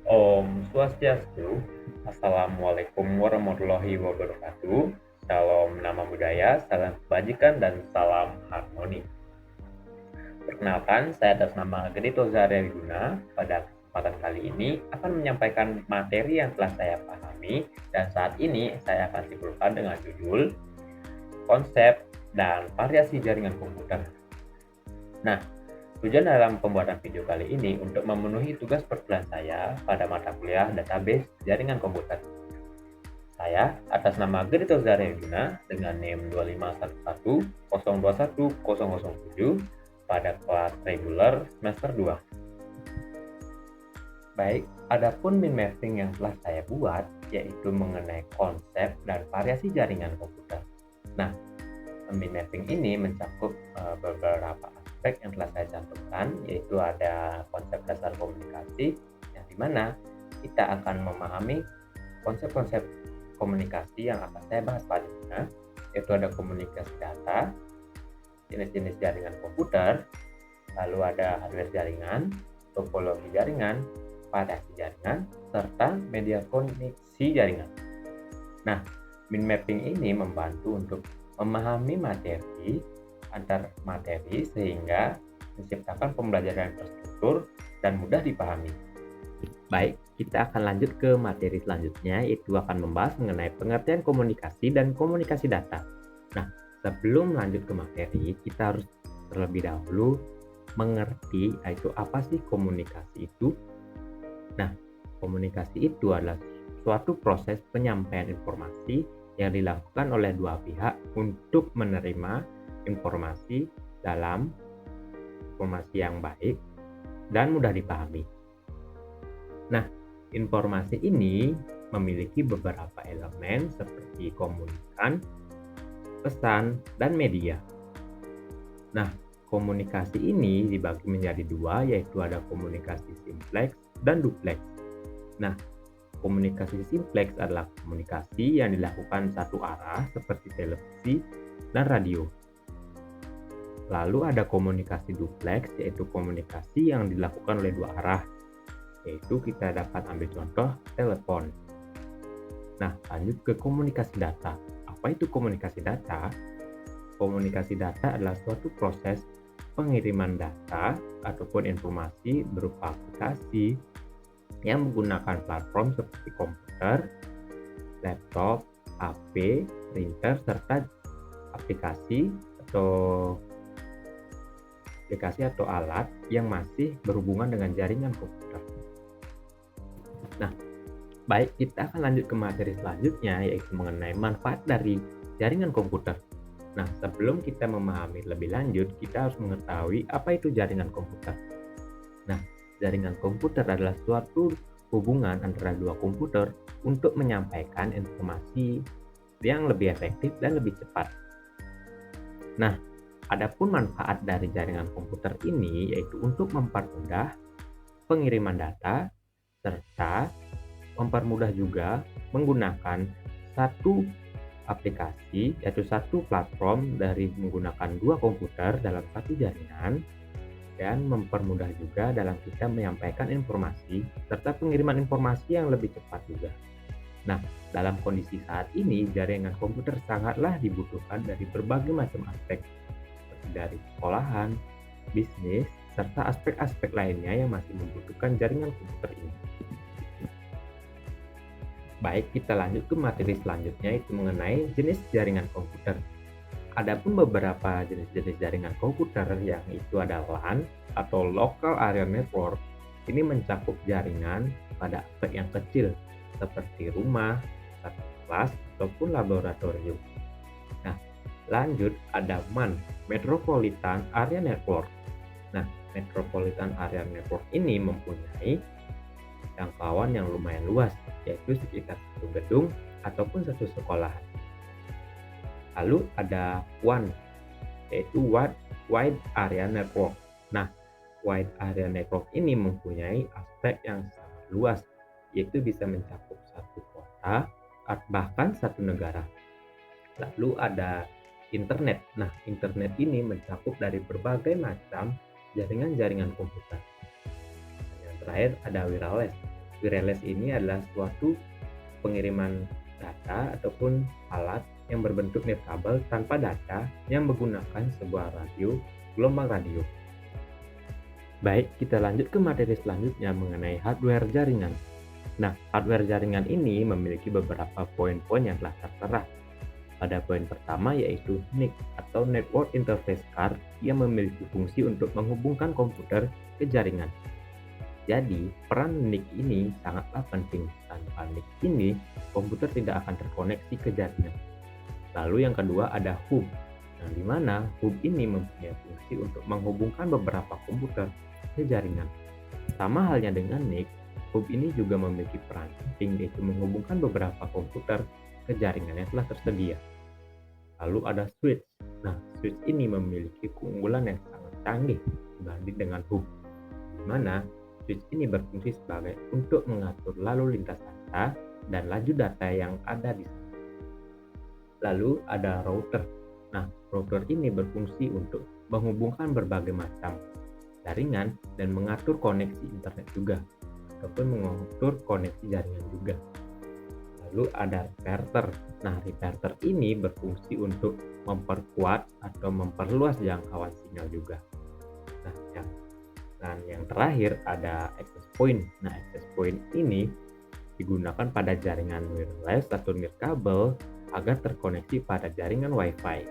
Om Swastiastu, Assalamualaikum warahmatullahi wabarakatuh. Salam nama budaya, salam kebajikan, dan salam harmoni. Perkenalkan, saya atas nama Gedito Zaria Wiguna. Pada kesempatan kali ini akan menyampaikan materi yang telah saya pahami, dan saat ini saya akan simpulkan dengan judul konsep dan variasi jaringan komputer. Nah, tujuan dalam pembuatan video kali ini untuk memenuhi tugas perkuliahan saya pada mata kuliah database jaringan komputer. Saya atas nama Gedito Zaria Yuna dengan NIM 25110210007 pada kelas reguler semester 2. Baik, adapun min mapping yang telah saya buat yaitu mengenai konsep dan variasi jaringan komputer. Nah, min mapping ini mencakup beberapa aspek yang telah saya cantumkan, yaitu ada konsep dasar komunikasi yang dimana kita akan memahami konsep-konsep komunikasi yang akan saya bahas selanjutnya, yaitu ada komunikasi data, jenis-jenis jaringan komputer, lalu ada hardware jaringan, topologi jaringan, variasi jaringan, serta media koneksi jaringan. Nah, min mapping ini membantu untuk memahami materi antar materi sehingga menciptakan pembelajaran terstruktur dan mudah dipahami. Baik, kita akan lanjut ke materi selanjutnya, yaitu akan membahas mengenai pengertian komunikasi dan komunikasi data. Nah, sebelum lanjut ke materi, kita harus terlebih dahulu mengerti yaitu apa sih komunikasi itu. Nah, komunikasi itu adalah suatu proses penyampaian informasi yang dilakukan oleh dua pihak untuk menerima informasi dalam informasi yang baik dan mudah dipahami. Nah, informasi ini memiliki beberapa elemen seperti komunikan, pesan, dan media. Nah, komunikasi ini dibagi menjadi dua, yaitu ada komunikasi simplex dan duplex. Nah, komunikasi simplex adalah komunikasi yang dilakukan satu arah seperti televisi dan radio. Lalu ada komunikasi duplex, yaitu komunikasi yang dilakukan oleh dua arah, yaitu kita dapat ambil contoh telepon. Nah, lanjut ke komunikasi data. Apa itu komunikasi data? Komunikasi data adalah suatu proses pengiriman data ataupun informasi berupa aplikasi yang menggunakan platform seperti komputer, laptop, HP, printer, serta aplikasi atau alat yang masih berhubungan dengan jaringan komputer. Nah, baik, kita akan lanjut ke materi selanjutnya, yaitu mengenai manfaat dari jaringan komputer. Nah, sebelum kita memahami lebih lanjut, kita harus mengetahui apa itu jaringan komputer. Nah, jaringan komputer adalah suatu hubungan antara dua komputer untuk menyampaikan informasi yang lebih efektif dan lebih cepat. Nah, adapun manfaat dari jaringan komputer ini yaitu untuk mempermudah pengiriman data serta mempermudah juga menggunakan satu aplikasi yaitu satu platform dari menggunakan dua komputer dalam satu jaringan, dan mempermudah juga dalam kita menyampaikan informasi serta pengiriman informasi yang lebih cepat juga. Nah, dalam kondisi saat ini jaringan komputer sangatlah dibutuhkan dari berbagai macam aspek seperti dari sekolahan, bisnis, serta aspek-aspek lainnya yang masih membutuhkan jaringan komputer ini. Baik, kita lanjut ke materi selanjutnya, yaitu mengenai jenis jaringan komputer. Adapun beberapa jenis-jenis jaringan komputer yang itu ada LAN atau Local Area Network. Ini mencakup jaringan pada aspek yang kecil seperti rumah, kelas, ataupun laboratorium. Nah, lanjut ada MAN, Metropolitan Area Network. Nah, Metropolitan Area Network ini mempunyai jangkauan yang lumayan luas, yaitu sekitar satu gedung ataupun satu sekolah. Lalu ada WAN, yaitu Wide Area Network. Nah, Wide Area Network ini mempunyai aspek yang sangat luas, yaitu bisa mencakup satu kota, bahkan satu negara. Lalu ada internet. Nah, internet ini mencakup dari berbagai macam jaringan-jaringan komputer. Yang terakhir ada wireless. Wireless ini adalah suatu pengiriman data ataupun alat yang berbentuk nirkabel tanpa data yang menggunakan sebuah gelombang radio. Baik, kita lanjut ke materi selanjutnya mengenai hardware jaringan. Nah, hardware jaringan ini memiliki beberapa poin-poin yang telah tertera. Pada poin pertama yaitu NIC atau Network Interface Card yang memiliki fungsi untuk menghubungkan komputer ke jaringan. Jadi, peran NIC ini sangatlah penting. Tanpa NIC ini, komputer tidak akan terkoneksi ke jaringan. Lalu yang kedua ada hub, yang dimana hub ini mempunyai fungsi untuk menghubungkan beberapa komputer ke jaringan. Sama halnya dengan NIC, hub ini juga memiliki peran penting yaitu menghubungkan beberapa komputer ke jaringan yang telah tersedia. Lalu ada switch. Nah, switch ini memiliki keunggulan yang sangat canggih dibanding dengan hub, di mana switch ini berfungsi sebagai untuk mengatur lalu lintas data dan laju data yang ada di sana. Lalu ada router. Nah, router ini berfungsi untuk menghubungkan berbagai macam jaringan dan mengatur koneksi internet juga, ataupun mengatur koneksi jaringan juga. Lalu ada reverter. Nah, reverter ini berfungsi untuk memperkuat atau memperluas jangkauan sinyal juga. Nah, yang terakhir ada access point. Nah, access point ini digunakan pada jaringan wireless atau nirkabel agar terkoneksi pada jaringan Wi-Fi.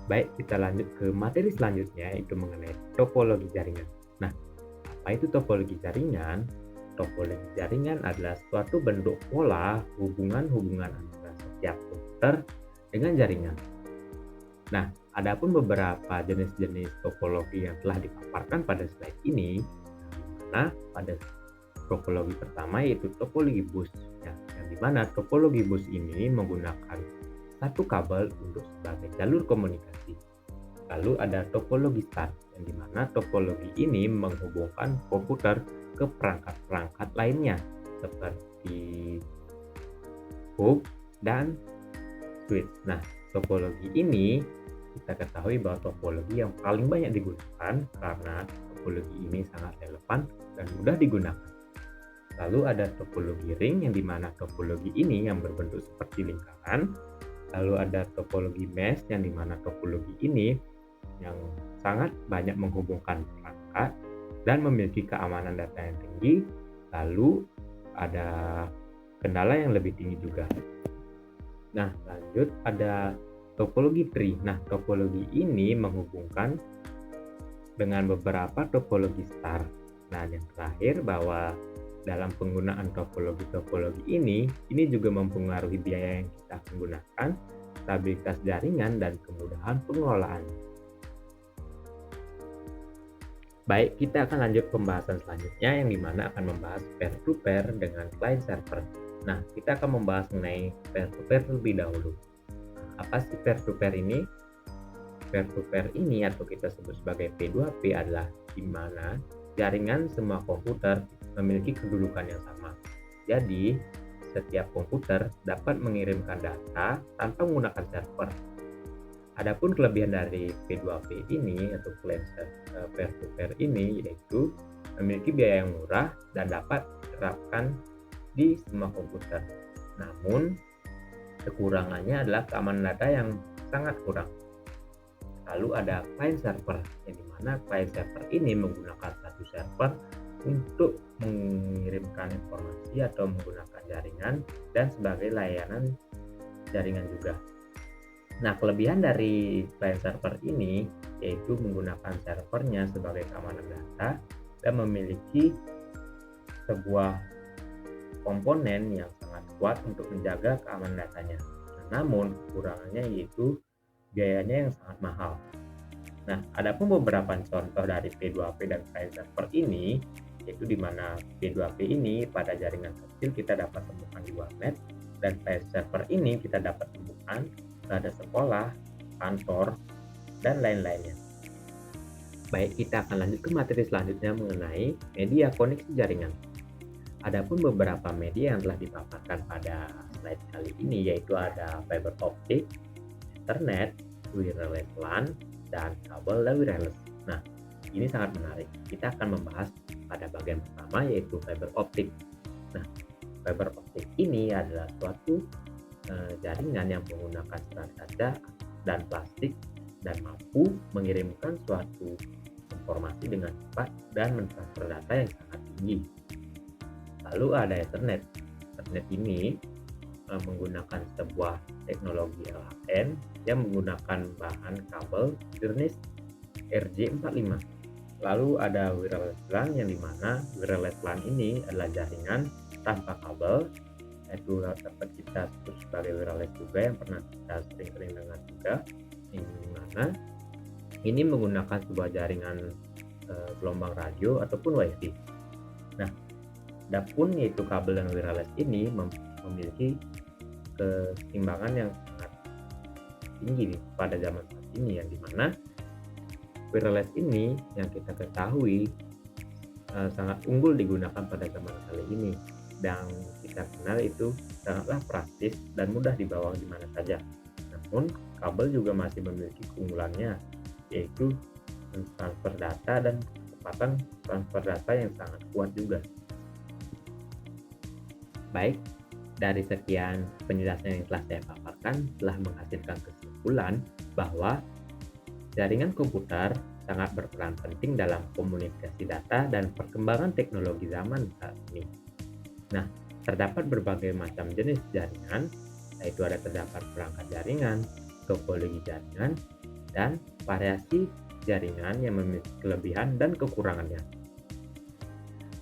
Baik, kita lanjut ke materi selanjutnya yaitu mengenai topologi jaringan. Nah, apa itu topologi jaringan? Topologi jaringan adalah suatu bentuk pola hubungan-hubungan antara setiap komputer dengan jaringan. Nah, adapun beberapa jenis-jenis topologi yang telah dipaparkan pada slide ini, nah, pada topologi pertama yaitu topologi bus, yang dimana topologi bus ini menggunakan satu kabel untuk sebagai jalur komunikasi. Lalu ada topologi start, yang dimana topologi ini menghubungkan komputer ke perangkat-perangkat lainnya seperti hub dan switch. Nah, topologi ini kita ketahui bahwa topologi yang paling banyak digunakan karena topologi ini sangat relevan dan mudah digunakan. Lalu ada topologi ring, yang dimana topologi ini yang berbentuk seperti lingkaran. Lalu ada topologi mesh, yang dimana topologi ini yang sangat banyak menghubungkan perangkat dan memiliki keamanan data yang tinggi. Lalu ada kendala yang lebih tinggi juga. Nah, lanjut ada topologi tree. Nah, topologi ini menghubungkan dengan beberapa topologi star. Nah, yang terakhir bahwa dalam penggunaan topologi ini juga mempengaruhi biaya yang kita akan gunakan, stabilitas jaringan, dan kemudahan pengelolaan. Baik, kita akan lanjut pembahasan selanjutnya yang dimana akan membahas peer-to-peer dengan client server. Nah, kita akan membahas mengenai peer-to-peer terlebih dahulu. Apa sih peer-to-peer ini? Peer-to-peer ini atau kita sebut sebagai P2P adalah di mana jaringan semua komputer memiliki kedudukan yang sama. Jadi, setiap komputer dapat mengirimkan data tanpa menggunakan server. Adapun kelebihan dari P2P ini atau client peer-to-peer ini yaitu memiliki biaya yang murah dan dapat diterapkan di semua komputer. Namun, kekurangannya adalah keamanan data yang sangat kurang. Lalu ada client server, yang dimana client server ini menggunakan satu server untuk mengirimkan informasi atau menggunakan jaringan dan sebagai layanan jaringan juga. Nah, kelebihan dari client server ini yaitu menggunakan servernya sebagai keamanan data dan memiliki sebuah komponen yang sangat kuat untuk menjaga keamanan datanya. Namun, kekurangannya yaitu biayanya yang sangat mahal. Nah, adapun beberapa contoh dari P2P dan client server ini, yaitu di mana P2P ini pada jaringan kecil kita dapat temukan di warnet, dan client server ini kita dapat temukan pada sekolah, kantor, dan lain-lainnya. Baik, kita akan lanjut ke materi selanjutnya mengenai media koneksi jaringan. Adapun beberapa media yang telah dipaparkan pada slide kali ini yaitu ada fiber optik, internet, wireless LAN, dan kabel dan wireless. Nah, ini sangat menarik. Kita akan membahas pada bagian pertama, yaitu fiber optik. Nah, fiber optik ini adalah suatu jaringan yang menggunakan serat kaca dan plastik dan mampu mengirimkan suatu informasi dengan cepat dan mentransfer data yang sangat tinggi. Lalu ada Ethernet. Ethernet ini menggunakan sebuah teknologi LAN yang menggunakan bahan kabel jenis RJ45. Lalu ada wireless LAN, yang dimana wireless LAN ini adalah jaringan tanpa kabel, yaitu dapat kita sebut sebagai wireless juga, yang pernah kita sering-sering dengar juga, yang dimana ini menggunakan sebuah jaringan gelombang radio ataupun WiFi. Nah, adapun yaitu kabel dan wireless ini memiliki keseimbangan yang sangat tinggi pada zaman saat ini, yang dimana wireless ini yang kita ketahui sangat unggul digunakan pada zaman kali ini, dan kita kenal itu sangatlah praktis dan mudah dibawa di mana saja. Namun kabel juga masih memiliki keunggulannya, yaitu transfer data dan kecepatan transfer data yang sangat kuat juga. Baik, dari sekian penjelasan yang telah saya paparkan telah menghasilkan kesimpulan bahwa jaringan komputer sangat berperan penting dalam komunikasi data dan perkembangan teknologi zaman saat ini. Nah, terdapat berbagai macam jenis jaringan, yaitu terdapat perangkat jaringan, topologi jaringan, dan variasi jaringan yang memiliki kelebihan dan kekurangannya.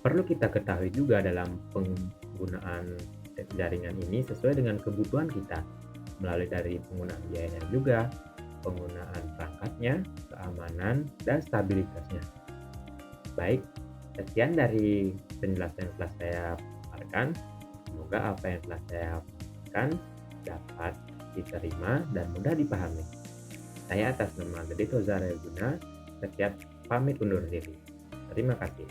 Perlu kita ketahui juga dalam penggunaan jaringan ini sesuai dengan kebutuhan kita, melalui dari penggunaan biayanya juga, penggunaan perangkatnya, keamanan, dan stabilitasnya. Baik, sekian dari penjelasan yang telah saya paparkan. Semoga apa yang telah saya paparkan dapat diterima dan mudah dipahami. Saya atas nama Gede Tozar Guna, setiap pamit undur diri. Terima kasih.